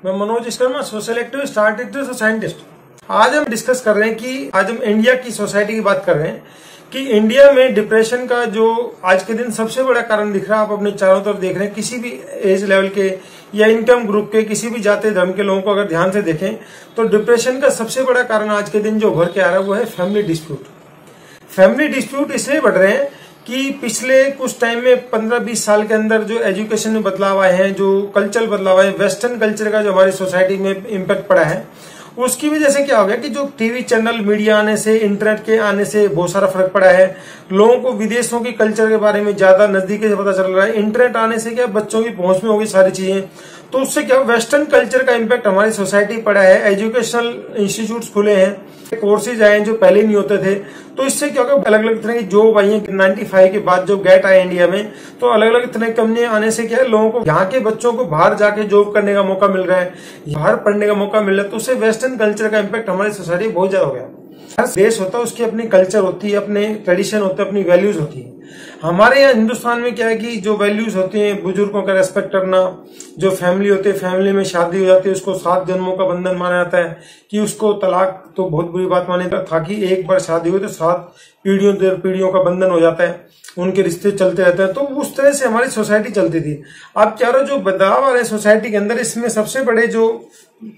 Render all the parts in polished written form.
मैं Manoj Sharma, social activist, art activist और scientist. आज हम डिस्कस कर रहे हैं कि आज हम इंडिया की सोसाइटी की बात कर रहे हैं कि इंडिया में डिप्रेशन का जो आज के दिन सबसे बड़ा कारण दिख रहा है। आप अपने चारों तरफ देख रहे हैं, किसी भी एज लेवल के या इनकम ग्रुप के, किसी भी जाति धर्म के लोगों को अगर ध्यान से देखें तो डिप्रेशन का सबसे बड़ा कारण आज के दिन जो उभर के आ रहा है वो है फैमिली डिस्प्यूट। फैमिली डिस्प्यूट इसलिए बढ़ रहे हैं कि पिछले कुछ टाइम में 15-20 साल के अंदर जो एजुकेशन में बदलाव आए हैं, जो कल्चरल बदलाव आए, वेस्टर्न कल्चर का जो हमारी सोसाइटी में इम्पैक्ट पड़ा है, उसकी वजह से क्या हो गया कि जो टीवी चैनल, मीडिया आने से, इंटरनेट के आने से बहुत सारा फर्क पड़ा है। लोगों को विदेशों की कल्चर के बारे में ज्यादा नजदीकी से पता चल रहा है। इंटरनेट आने से क्या बच्चों की पहुंच में होगी सारी चीजें, तो उससे क्या वेस्टर्न कल्चर का इम्पैक्ट हमारी सोसाइटी पड़ा है। एजुकेशनल इंस्टीट्यूट्स खुले हैं, कोर्सेज आए हैं जो पहले नहीं होते थे, तो इससे क्या होगा अलग अलग तरह की जॉब आई है। 95 के बाद जो गेट आए इंडिया में, तो अलग अलग तरह की कंपनियां आने से क्या है लोगों को यहाँ के बच्चों को बाहर जाके जॉब करने का मौका मिल रहा है, बाहर पढ़ने का मौका मिल रहा है, तो उससे वेस्टर्न कल्चर का इम्पैक्ट हमारी सोसाइटी बहुत ज्यादा हो गया। हर देश होता है उसकी अपनी कल्चर होती है, अपने ट्रेडिशन होते हैं, अपनी वैल्यूज होती है। हमारे यहाँ हिंदुस्तान में क्या है कि जो वैल्यूज होती हैं, बुजुर्गों का रेस्पेक्ट करना, जो फैमिली होती है, फैमिली में शादी हो जाती है उसको 7 जन्मों का बंधन माना जाता है कि उसको तलाक तो बहुत बुरी बात मानी था कि एक बार शादी हुई तो 7 पीढ़ियों का बंधन हो जाता है, उनके रिश्ते चलते रहते हैं। तो उस तरह से हमारी सोसाइटी चलती थी। अब क्या जो बदलाव आ रहे हैं सोसाइटी के अंदर, इसमें सबसे बड़े जो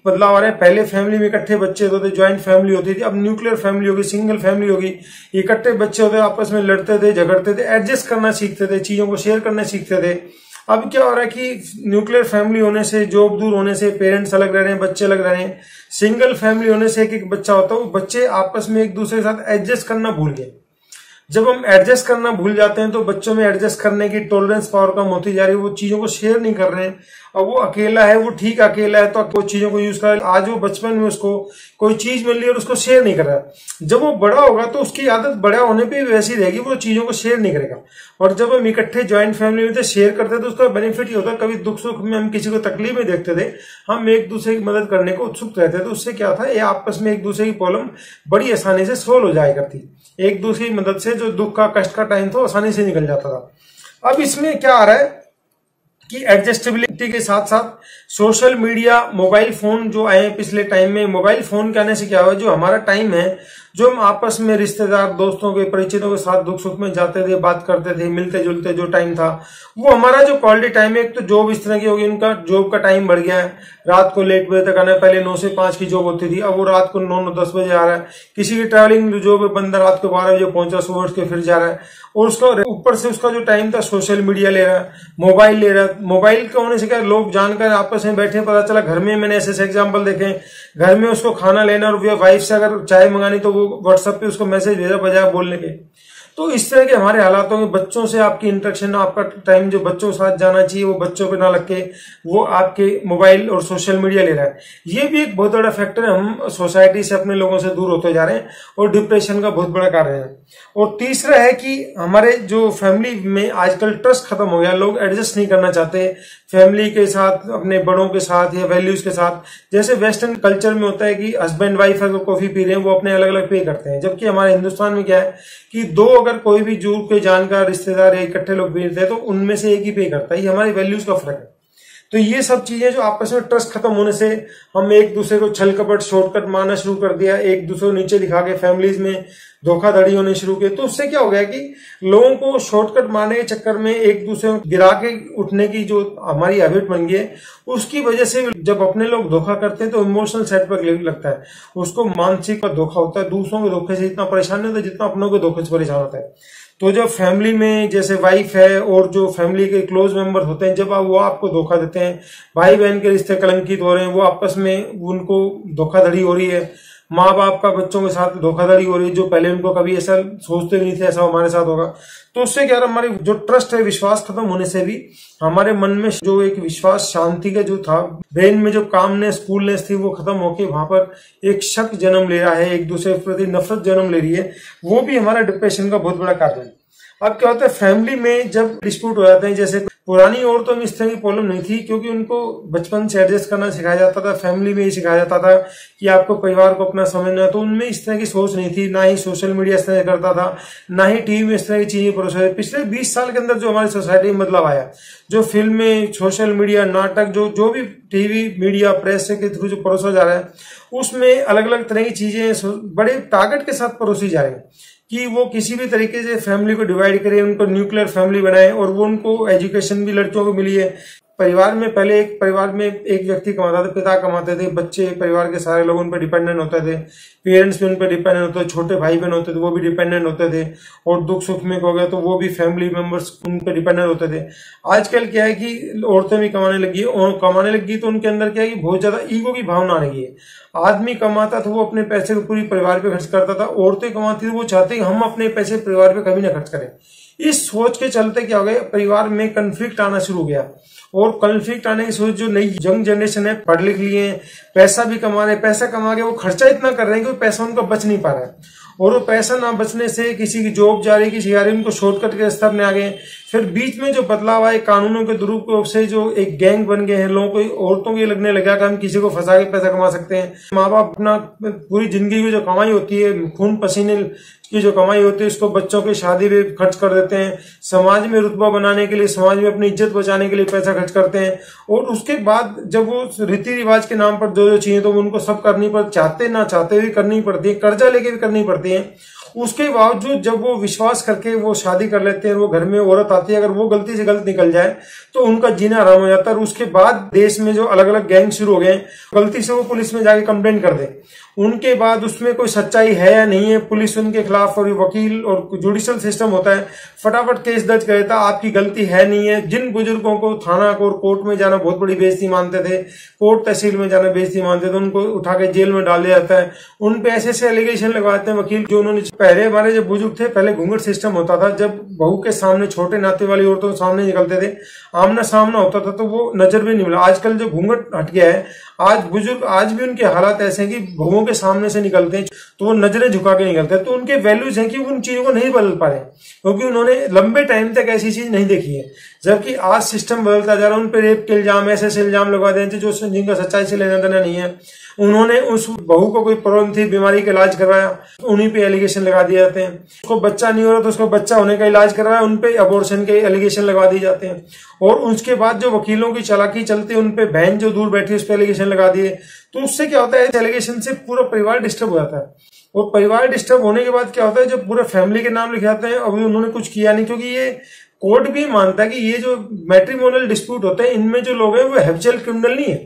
बदलाव आ रहे हैं, पहले फैमिली में इकट्ठे बच्चे होते थे, ज्वाइंट फैमिली होती थी, अब न्यूक्लियर फैमिली होगी, सिंगल फैमिली होगी। इकट्ठे बच्चे होते आपस में लड़ते थे, झगड़ते थे, एडजस्ट करना सीखते थे, चीजों को शेयर करना सीखते थे। अब क्या हो रहा है कि न्यूक्लियर फैमिली होने से, जॉब दूर होने से पेरेंट्स अलग रह रहे हैं, बच्चे अलग रह रहे हैं। सिंगल फैमिली होने से एक बच्चा होता है, वो बच्चे आपस में एक दूसरे के साथ एडजस्ट करना भूल गए। जब हम एडजस्ट करना भूल जाते हैं तो बच्चों में एडजस्ट करने की टॉलरेंस पावर कम होती जा रही है। वो चीजों को शेयर नहीं कर रहे हैं। और वो अकेला है, वो ठीक अकेला है तो वो चीजों को यूज कर रहा है। आज वो बचपन में उसको कोई चीज मिल रही है और उसको शेयर नहीं कर रहा है। जब वो बड़ा होगा तो उसकी आदत बड़ा होने पे भी वैसी रहेगी, वो चीजों को शेयर नहीं करेगा। और जब हम इकट्ठे ज्वाइंट फैमिली में शेयर करते थे तो उसका बेनिफिट ये होता है, कभी दुख सुख में हम किसी को तकलीफ में देखते थे, हम एक दूसरे की मदद करने को उत्सुक रहते थे। तो उससे क्या था, ये आपस में एक दूसरे की प्रॉब्लम बड़ी आसानी से सोल्व हो जाया करती। एक दूसरे की मदद से जो दुख का, कष्ट का टाइम था आसानी से निकल जाता था। अब इसमें क्या आ रहा है कि एडजस्टेबिलिटी के साथ साथ सोशल मीडिया, मोबाइल फोन जो आए पिछले टाइम में, मोबाइल फोन के आने से क्या हुआ, जो हमारा टाइम है, जो हम आपस में रिश्तेदार, दोस्तों के, परिचितों के साथ दुख सुख में जाते थे, बात करते थे, मिलते जुलते जो टाइम था, वो हमारा जो क्वालिटी टाइम है। एक तो जॉब इस तरह की होगी, उनका जॉब का टाइम बढ़ गया है, रात को लेट बजे तक आना है। पहले 9 से 5 की जॉब होती थी, अब वो रात को 9-10 बजे आ रहा है। किसी की ट्रैवलिंग जॉब है, बंदा रात को 12 बजे पहुंचा, सुबह उठ के फिर जा रहा है। और उसका ऊपर से उसका जो टाइम था सोशल मीडिया ले रहा है, मोबाइल ले रहा है। मोबाइल के होने से क्या लोग जानकर आपस में बैठे, पता चला घर में, मैंने ऐसे एग्जाम्पल देखे, घर में उसको खाना लेना और वाइफ से अगर चाय मंगानी तो वो व्हाट्सएप पे उसको मैसेज भेजा बजाय बोलने के। तो इस तरह के हमारे हालातों में बच्चों से आपकी इंटरेक्शन, आपका टाइम जो बच्चों के साथ जाना चाहिए वो बच्चों पे ना लग के वो आपके मोबाइल और सोशल मीडिया ले रहा है। ये भी एक बहुत बड़ा फैक्टर है। हम सोसाइटी से, अपने लोगों से दूर होते जा रहे हैं और डिप्रेशन का बहुत बड़ा कारण है। और तीसरा है कि हमारे जो फैमिली में आजकल ट्रस्ट खत्म हो गया, लोग एडजस्ट नहीं करना चाहते फैमिली के साथ, अपने बड़ों के साथ या वैल्यूज के साथ। जैसे वेस्टर्न कल्चर में होता है कि हस्बैंड वाइफ अगर कॉफी पी रहे हैं वो अपने अलग अलग पे करते हैं, जबकि हमारे हिंदुस्तान में क्या है कि दो अगर कोई भी दूर के जानकार, रिश्तेदार या इकट्ठे लोग पीते हैं तो उनमें से एक ही पे करता है। ये हमारी वैल्यूज का फर्क है। तो ये सब चीजें जो आपस में ट्रस्ट खत्म होने से हम एक दूसरे को छल कपट, शॉर्टकट मारना शुरू कर दिया, एक दूसरे को नीचे दिखा के फैमिलीज में धोखाधड़ी होने शुरू की। तो उससे क्या हो गया कि लोगों को शॉर्टकट मारने के चक्कर में एक दूसरे को गिरा के उठने की जो हमारी हैबिट बन गई है, उसकी वजह से जब अपने लोग धोखा करते हैं तो इमोशनल साइड पर लगता है, उसको मानसिक धोखा होता है। दूसरों के धोखे से इतना परेशान नहीं होता जितना अपनों के धोखे से परेशान होता है। तो जब फैमिली में जैसे वाइफ है और जो फैमिली के क्लोज मेंबर होते हैं, जब वो आपको धोखा देते हैं, भाई बहन के रिश्ते कलंकित हो रहे हैं, वो आपस में उनको धोखाधड़ी हो रही है, माँ बाप का बच्चों के साथ धोखाधड़ी हो रही है, जो पहले उनको कभी ऐसा सोचते नहीं थे ऐसा हमारे साथ होगा। तो उससे क्या हमारी जो ट्रस्ट है, विश्वास खत्म होने से भी हमारे मन में जो एक विश्वास, शांति का जो था, ब्रेन में जो कामनेस, कूलनेस थी, वो खत्म होके वहां पर एक शक जन्म ले रहा है, एक दूसरे के प्रति नफरत जन्म ले रही है। वो भी हमारा डिप्रेशन का बहुत बड़ा कारण है। अब क्या होता है, फैमिली में जब डिस्प्यूट हो जाते हैं, जैसे पुरानी औरतों में इस तरह की प्रॉब्लम नहीं थी, क्योंकि उनको बचपन से एडजस्ट करना सिखाया जाता था, फैमिली में ही सिखाया जाता था कि आपको परिवार को अपना समझना है। तो उनमें इस तरह की सोच नहीं थी, ना ही सोशल मीडिया इस तरह करता था, ना ही टीवी में इस तरह की चीजें परोसा। पिछले 20 साल के अंदर जो हमारी सोसाइटी में बदलाव आया, जो फिल्में, सोशल मीडिया, नाटक, जो भी टीवी मीडिया प्रेस के थ्रू जो परोसा जा रहा है, उसमें अलग अलग तरह की चीजें बड़े टारगेट के साथ परोसी जा रही है कि वो किसी भी तरीके से फैमिली को डिवाइड करे, उनको न्यूक्लियर फैमिली बनाए। और वो उनको एजुकेशन भी लड़कियों को मिली है। परिवार में पहले एक परिवार में एक व्यक्ति कमाता था, पिता कमाते थे, बच्चे, परिवार के सारे लोग उन पर डिपेंडेंट होते थे, पेरेंट्स भी उन पर डिपेंडेंट होते थे, छोटे भाई बहन होते थे वो भी डिपेंडेंट होते थे, और दुख सुख में हो गया तो वो भी फैमिली मेंबर्स उन पर डिपेंडेंट होते थे। आजकल क्या है कि औरतें भी कमाने लगी, और कमाने लगी तो उनके अंदर क्या है कि बहुत ज्यादा ईगो की भावना आ रही है। आदमी कमाता तो वो अपने पैसे को पूरी परिवार पे खर्च करता था, औरतें कमाती थी वो चाहते कि हम अपने पैसे परिवार पे कभी ना खर्च करें। इस सोच के चलते क्या हो गया, परिवार में कन्फ्लिक्ट आना शुरू हो गया। और कन्फ्लिक्ट आने की सोच, जो नई यंग जनरेशन है, पढ़ लिख लिए, पैसा भी कमा रहे, पैसा कमा के वो खर्चा इतना कर रहे हैं कि वो पैसा उनका बच नहीं पा रहा है। और वो पैसा ना बचने से किसी की जॉब जा रही, किसी आ रही, उनको शॉर्टकट के स्तर में आ गए। फिर बीच में जो बदलाव आए, कानूनों के दुरुपयोग से जो एक गैंग बन गए हैं, लोगों को, औरतों को ये लगने लगा कि हम किसी को फंसा के पैसा कमा सकते हैं। माँ बाप अपना पूरी जिंदगी की जो कमाई होती है, खून पसीने की जो कमाई होती है, उसको बच्चों की शादी में खर्च कर देते हैं। समाज में रुतबा बनाने के लिए, समाज में अपनी इज्जत बचाने के लिए पैसा खर्च करते हैं। और उसके बाद जब वो रीति रिवाज के नाम पर जो चाहिए तो उनको सब करनी पड़ती, चाहते ना चाहते हुए करनी पड़ती है, कर्जा लेके भी करनी पड़ती है। उसके बावजूद जब वो विश्वास करके वो शादी कर लेते हैं, वो घर में औरत आती है, अगर वो गलती से गलत निकल जाए तो उनका जीना आराम हो जाता है। और उसके बाद देश में जो अलग अलग गैंग शुरू हो गए, गलती से वो पुलिस में जाके कंप्लेंट कर दे, उनके बाद उसमें कोई सच्चाई है या नहीं है, पुलिस उनके खिलाफ, और वकील और जुडिशियल सिस्टम होता है, फटाफट केस दर्ज कर देता, आपकी गलती है नहीं है। जिन बुजुर्गों को थाना और कोर्ट में जाना बहुत बड़ी बेइज्जती मानते थे, कोर्ट तहसील में जाना बेइज्जती मानते थे, उनको उठा के जेल में डाल दिया जाता है। उन पे ऐसे एलिगेशन लगवाते हैं वकील, जो उन्होंने, पहले हमारे जो बुजुर्ग थे, पहले घूंघट सिस्टम होता था, जब बहू के सामने छोटे नाते वाली औरतों के सामने निकलते थे, आमना सामना होता था तो वो नजर भी नहीं मिला। आजकल जो घूंघट हट गया है, आज बुजुर्ग, आज भी उनके हालात ऐसे हैं कि बहुओं के सामने से निकलते हैं तो वो नजरें झुका के निकलते हैं। तो उनके वैल्यूज हैं कि उन चीजों को नहीं बदल पा रहे, क्योंकि उन्होंने लंबे टाइम तक ऐसी चीज नहीं देखी है। जबकि आज सिस्टम बदलता जा रहा है, उन पर रेप के इल्जाम, ऐसे इल्जाम लगवा देते जो जिनका सच्चाई से लेना देना नहीं है। उन्होंने उस बहू को कोई प्रॉब्लम थी, बीमारी का इलाज करवाया, उन्हीं पे एलिगेशन लगा दिए जाते हैं। उसको बच्चा नहीं हो रहा तो उसको बच्चा होने का इलाज करवाया, उन पे अबॉर्शन के एलिगेशन लगा दिए जाते हैं। और उसके बाद जो वकीलों की चालाकी चलती है, उन पे बहन जो दूर बैठी है उस पर एलिगेशन लगा दिए। तो उससे क्या होता है, एलिगेशन से पूरा परिवार डिस्टर्ब हो जाता है। और परिवार डिस्टर्ब होने के बाद क्या होता है, जब पूरे फैमिली के नाम लिखे जाते हैं, अभी उन्होंने कुछ किया नहीं, क्योंकि ये कोर्ट भी मानता है कि ये जो मैट्रिमोनियल डिस्प्यूट होते हैं, इनमें जो लोग हैं वो हैबिचुअल क्रिमिनल नहीं है,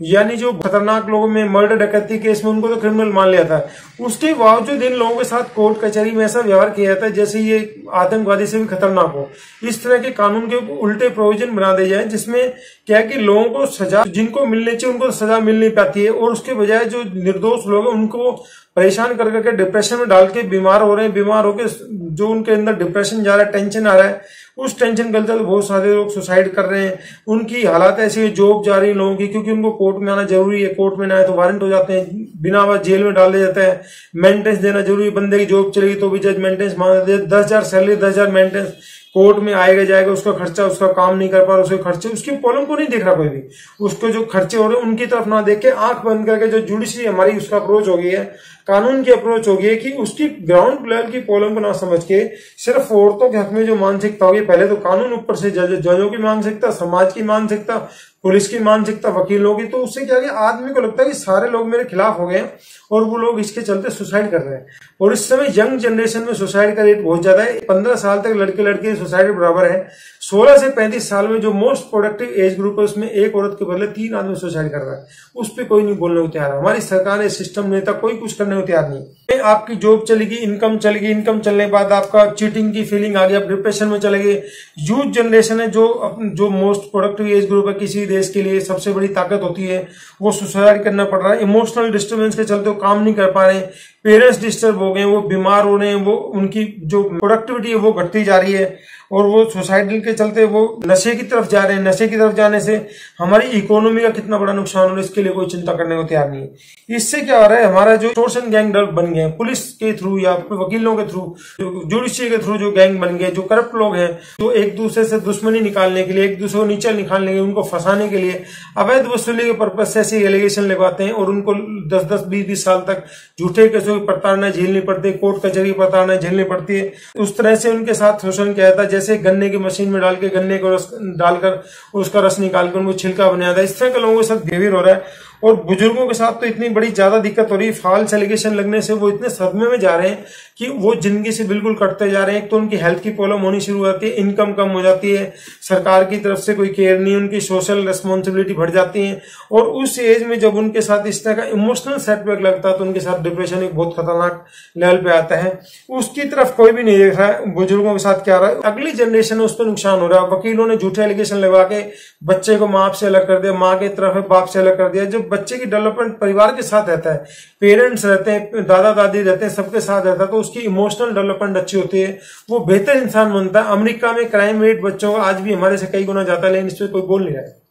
यानी जो खतरनाक लोगों में मर्डर डकैती केस में उनको तो क्रिमिनल मान लिया था। उसके बावजूद इन लोगों के साथ कोर्ट कचहरी में ऐसा व्यवहार किया जाता है जैसे ये आतंकवादी से भी खतरनाक हो। इस तरह के कानून के उल्टे प्रोविजन बना दिए जाए, जिसमें क्या है कि लोगों को सजा, जिनको मिलनी चाहिए उनको सजा मिल नहीं पाती है, और उसके बजाय जो निर्दोष लोग हैं उनको परेशान कर करके डिप्रेशन में डाल के बीमार हो रहे हैं। बीमार होकर जो उनके अंदर डिप्रेशन जा रहा है, टेंशन आ रहा है, उस टेंशन के चलते बहुत सारे लोग सुसाइड कर रहे हैं। उनकी हालात ऐसी, जॉब जा रही है लोगों की, क्योंकि उनको कोर्ट में आना जरूरी है, कोर्ट में ना आए तो वारंट हो जाते हैं, बिना बात जेल में डाल दिया जाता है। मेंटेनेंस देना जरूरी है, बंदे की जॉब चलेगी तो भी जज मेंटेनेंस मांग देते हैं, 10,000 सैलरी, 10,000 मेंटेनेंस, कोर्ट में आएगा जाएगा, उसका खर्चा, उसका काम नहीं कर पा रहा, उसके खर्चे, उसकी प्रॉब्लम को नहीं देख रहा कोई भी, उसको जो खर्चे हो रहे हैं उनकी तरफ ना देख के आंख बंद करके जो जुडिशरी हमारी उसका अप्रोच हो गई है, कानून की अप्रोच हो गई है कि उसकी ग्राउंड लेवल की प्रॉब्लम को ना समझ के सिर्फ औरतों के हक में जो मानसिकता होगी, पहले तो कानून, ऊपर से जजों की मानसिकता, समाज की मानसिकता, पुलिस की मानसिकता, वकीलों की, तो उससे क्या है आदमी को लगता है कि सारे लोग मेरे खिलाफ हो गए और वो लोग इसके चलते सुसाइड कर रहे हैं। और इस समय यंग जनरेशन में सुसाइड का रेट बहुत ज्यादा है। 15 साल तक लड़के लड़के सुसाइड बराबर है। 16 से 35 साल में जो मोस्ट प्रोडक्टिव एज ग्रुप है, उसमें एक औरत के बदले 3 आदमी सुसाइड कर रहा है। उस पर कोई नहीं बोलने को तैयार है, हमारी सरकार, सिस्टम, नेता कोई कुछ करने को तैयार नहीं। आपकी जॉब चलेगी, इनकम चलेगी, इनकम चलने के बाद आपका चीटिंग की फीलिंग आ गई, आप डिप्रेशन में चले गए। यूथ जनरेशन है जो मोस्ट प्रोडक्टिव एज ग्रुप है, किसी देश के लिए सबसे बड़ी ताकत होती है, वो सुसाइड करना पड़ रहा है। इमोशनल डिस्टर्बेंस के चलते वो काम नहीं कर पा रहे, पेरेंट्स डिस्टर्ब हो गए, वो बीमार हो रहे हैं, वो उनकी जो प्रोडक्टिविटी है वो घटती जा रही है, और वो सोसाइटी के चलते वो नशे की तरफ जा रहे हैं। नशे की तरफ जाने से हमारी इकोनॉमी का कितना बड़ा नुकसान हो रहा है, इसके लिए कोई चिंता करने को तैयार नहीं है। इससे क्या हो रहा है, हमारा जो टोर्शन गैंग बन गए हैं, पुलिस के थ्रू या वकीलों के थ्रू, जुडिशरी के थ्रू जो गैंग बन गए, जो करप्ट लोग हैं, जो एक दूसरे से दुश्मनी निकालने के लिए, एक दूसरे को नीचे निकालने के लिए, उनको फंसाने के लिए अवैध वसूली के पर्पज से ऐसी एलिगेशन लगवाते हैं, और उनको 10-10, 20-20 साल तक झूठे केसों की प्रताड़ना झेलनी पड़ती है, कोर्ट कचहरी की प्रताड़ना झेलनी पड़ती है। उस तरह से उनके साथ शोषण किया जाता है, जैसे गन्ने की मशीन में डाल के गन्ने को रस डालकर उसका रस निकाल कर उनको छिलका बनाया जाता है। इस तरह के लोगों के साथ बिहेवियर हो रहा है। और बुजुर्गों के साथ तो इतनी बड़ी ज्यादा दिक्कत हो रही है, फॉल्स एलिगेशन लगने से वो इतने सदमे में जा रहे हैं कि वो जिंदगी से बिल्कुल कटते जा रहे हैं। एक तो उनकी हेल्थ की प्रॉब्लम होनी शुरू हो जाती है, इनकम कम हो जाती है, सरकार की तरफ से कोई केयर नहीं, उनकी सोशल रिस्पॉन्सिबिलिटी बढ़ जाती है, और उस एज में जब उनके साथ इस तरह का इमोशनल सेटबैक लगता है तो उनके साथ डिप्रेशन एक बहुत खतरनाक लेवल पे आता है। उसकी तरफ कोई भी नहीं देख रहा है बुजुर्गों के साथ क्या रहा है। अगली जनरेशन है, उस पर नुकसान हो रहा है। वकीलों ने झूठे एलिगेशन लगवा के बच्चे को माँ से अलग कर दिया, माँ की तरफ बाप से अलग कर दिया। जब बच्चे की डेवलपमेंट परिवार के साथ रहता है, पेरेंट्स रहते हैं, दादा दादी रहते हैं, सबके साथ रहता है, तो उसकी इमोशनल डेवलपमेंट अच्छी होती है, वो बेहतर इंसान बनता है। अमेरिका में क्राइम रेट बच्चों का आज भी हमारे से कई गुना जाता है, लेकिन इस पर कोई बोल नहीं रहा है,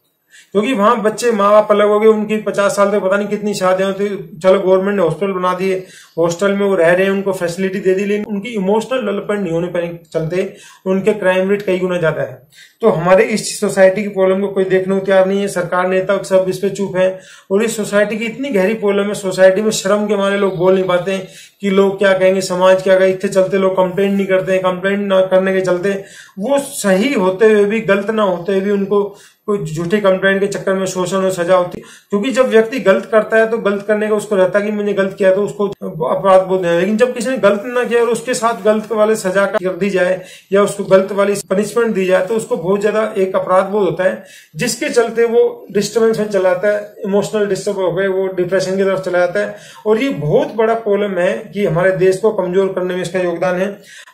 क्योंकि वहां बच्चे माँ बाप अलग हो गए, उनकी 50 साल तक पता नहीं कितनी शादियां होती। चलो गवर्नमेंट ने हॉस्टल बना दिए, हॉस्टल में वो रह रहे हैं, उनको फैसिलिटी दे दी, लेकिन उनकी इमोशनल डेवलपमेंट नहीं होने पर चलते उनके क्राइम रेट कई गुना ज्यादा है। तो हमारे इस सोसाइटी की प्रॉब्लम को कोई देखने को तैयार नहीं है, सरकार नेता सब इस पे चुप है, और इस सोसाइटी की इतनी गहरी प्रॉब्लम है। सोसाइटी में शर्म के मारे लोग बोल नहीं पाते हैं कि लोग क्या कहेंगे, समाज क्या कहेंगे, इसके चलते लोग कंप्लेंट नहीं करते हैं। कंप्लेंट न करने के चलते वो सही होते हुए भी, गलत ना होते हुए भी उनको कोई झूठी कंप्लेंट के चक्कर में शोषण और सजा होती है। क्योंकि जब व्यक्ति गलत करता है तो गलत करने का उसको रहता है कि मैंने गलत किया, तो उसको अपराध बोध है। लेकिन जब किसी ने गलत ना किया और उसके साथ गलत वाले सजा कर दी जाए या उसको गलत वाली पनिशमेंट दी जाए, तो उसको बहुत ज्यादा एक अपराध बोध होता है, जिसके चलते वो डिस्टर्बेंस में चला जाता है, इमोशनल डिस्टर्ब हो गए, वो डिप्रेशन की तरफ चला जाता है। और ये बहुत बड़ा प्रॉब्लम है कि हमारे देश को कमजोर करने में इसका योगदान है।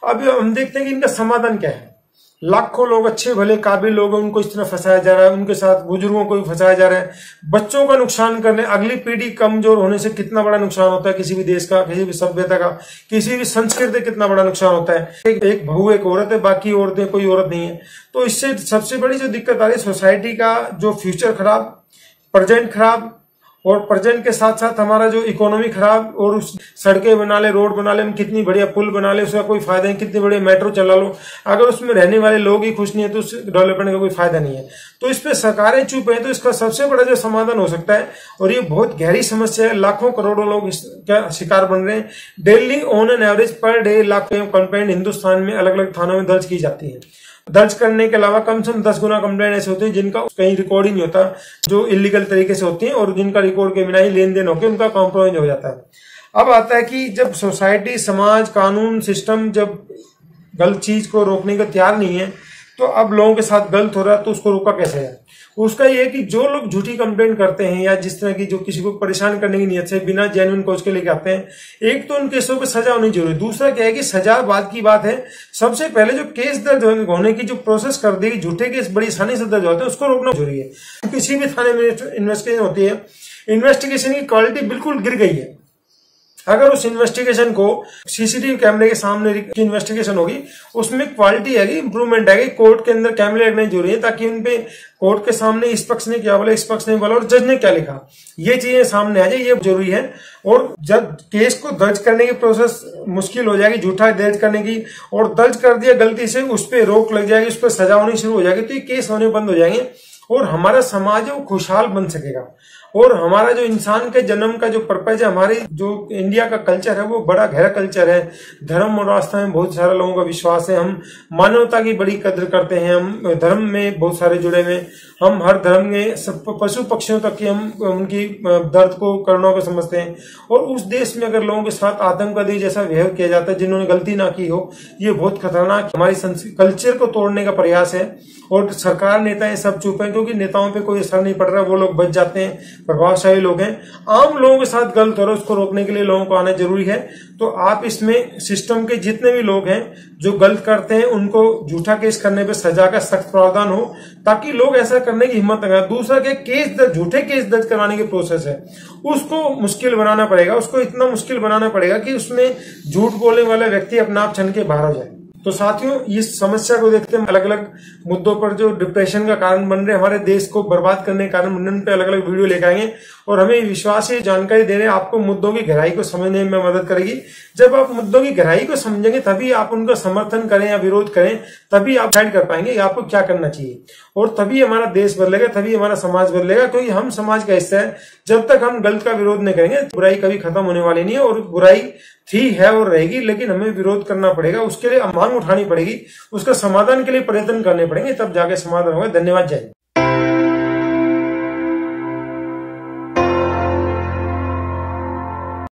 अब हम देखते हैं कि इनका समाधान क्या है। लाखों लोग अच्छे भले काबिल लोग हैं, उनको इस तरह फंसाया जा रहा है, उनके साथ बुजुर्गों को भी फंसाया जा रहा है। बच्चों का नुकसान करने, अगली पीढ़ी कमजोर होने से कितना बड़ा नुकसान होता है किसी भी देश का, किसी भी सभ्यता का, किसी भी संस्कृति कितना बड़ा नुकसान होता है। एक बहू एक औरत है, बाकी औरतें कोई औरत नहीं है। तो इससे सबसे बड़ी जो दिक्कत आ रही है, सोसाइटी का जो फ्यूचर खराब, प्रेजेंट खराब, और प्रेजेंट के साथ साथ हमारा जो इकोनॉमी खराब। और उस सड़कें बना ले, रोड बना ले, हम कितनी बढ़िया पुल बना ले, उसका कोई फायदा नहीं। कितनी बढ़िया मेट्रो चला लो, अगर उसमें रहने वाले लोग ही खुश नहीं है तो उस डेवलपमेंट का कोई फायदा नहीं है। तो इस पे सरकारें चुप है, तो इसका सबसे बड़ा जो समाधान हो सकता है, और ये बहुत गहरी समस्या है, लाखों करोड़ों लोग इसका शिकार बन रहे हैं। Daily on an average per day लाखों कंप्लेंट हिंदुस्तान में अलग अलग थानों में दर्ज की जाती है। दर्ज करने के अलावा कम से कम 10 गुना कंप्लेंट ऐसे होते हैं जिनका कहीं रिकॉर्ड ही नहीं होता, जो इलीगल तरीके से होती है, और जिनका रिकॉर्ड के बिना ही लेन देन होकर उनका कॉम्प्रोमाइज हो जाता है। अब आता है कि जब सोसाइटी, समाज, कानून, सिस्टम जब गलत चीज को रोकने को तैयार नहीं है, तो अब लोगों के साथ गलत हो रहा है, तो उसको रोका कैसे है? उसका ये है कि जो लोग झूठी कंप्लेंट करते हैं या जिस तरह की जो किसी को परेशान करने की नियत से बिना जेन्युइन कॉज के लेके आते हैं, एक तो उन केसों पर सजा होनी जरूरी है। दूसरा क्या है कि सजा बाद की बात है, सबसे पहले जो केस दर्ज होने की जो प्रोसेस कर दी, झूठे केस बड़ी आसानी से दर्ज होते हैं, उसको रोकना जरूरी है। किसी भी थाने में इन्वेस्टिगेशन होती है, इन्वेस्टिगेशन की क्वालिटी बिल्कुल गिर गई है। अगर उस इन्वेस्टिगेशन को सीसीटीवी कैमरे के सामने इन्वेस्टिगेशन होगी, उसमें क्वालिटी आएगी, इंप्रूवमेंट आएगी। कोर्ट के अंदर कैमरे लगने जरूरी है, ताकि उनपे कोर्ट के सामने इस पक्ष ने क्या बोला, इस पक्ष ने बोला, और जज ने क्या लिखा, ये चीजें सामने आ जाए, ये जरूरी है। और जब केस को दर्ज करने की प्रोसेस मुश्किल हो जाएगी, झूठा दर्ज करने की, और दर्ज कर दिया गलती से, उस पर रोक लग जाएगी, उस पर सजा होनी शुरू हो जाएगी, तो ये केस होने बंद हो जाएंगे, और हमारा समाज है वो खुशहाल बन सकेगा। और हमारा जो इंसान के जन्म का जो पर्पज है, हमारी जो इंडिया का कल्चर है, वो बड़ा गहरा कल्चर है। धर्म और आस्था में बहुत सारे लोगों का विश्वास है, हम मानवता की बड़ी कदर करते हैं, हम धर्म में बहुत सारे जुड़े हुए, हम हर धर्म में पशु पक्षियों तक की हम उनकी दर्द को, करुणा को समझते हैं। और उस देश में अगर लोगों के साथ आतंकवादी जैसा बिहेव किया जाता है, जिन्होंने गलती ना की हो, ये बहुत खतरनाक हमारी कल्चर को तोड़ने का प्रयास है। और सरकार, नेता ये सब चुप है, क्योंकि नेताओं पे कोई असर नहीं पड़ रहा, वो लोग बच जाते हैं, प्रभावशाली लोग हैं। आम लोगों के साथ गलत हो रहा है उसको रोकने के लिए लोगों को आना जरूरी है। तो आप इसमें सिस्टम के जितने भी लोग हैं जो गलत करते हैं उनको झूठा केस करने पे सजा का सख्त प्रावधान हो, ताकि लोग ऐसा करने की हिम्मत न करें। दूसरा के झूठे केस दर्ज करवाने की प्रोसेस है उसको मुश्किल बनाना पड़ेगा, उसको इतना मुश्किल बनाना पड़ेगा कि उसमें झूठ बोलने वाला व्यक्ति अपने आप छन के बाहर आ जाए। तो साथियों, इस समस्या को देखते हैं अलग अलग मुद्दों पर जो डिप्रेशन का कारण बन रहे, हमारे देश को बर्बाद करने के कारण बन पे अलग अलग वीडियो लेकर आएंगे और हमें विश्वास है जानकारी देने आपको मुद्दों की गहराई को समझने में मदद करेगी। जब आप मुद्दों की गहराई को समझेंगे तभी आप उनका समर्थन करें या विरोध करें, तभी आप डिसाइड कर पाएंगे कि आपको क्या करना चाहिए, और तभी हमारा देश बदलेगा, तभी हमारा समाज बदलेगा, क्योंकि हम समाज का हिस्सा है। जब तक हम गलत का विरोध नहीं करेंगे बुराई कभी खत्म होने वाली नहीं है, और बुराई थी है और रहेगी, लेकिन हमें विरोध करना पड़ेगा, उसके लिए मांग उठानी पड़ेगी, उसका समाधान के लिए प्रयत्न करने पड़ेंगे, तब जाके समाधान होगा। धन्यवाद, जय हिंद।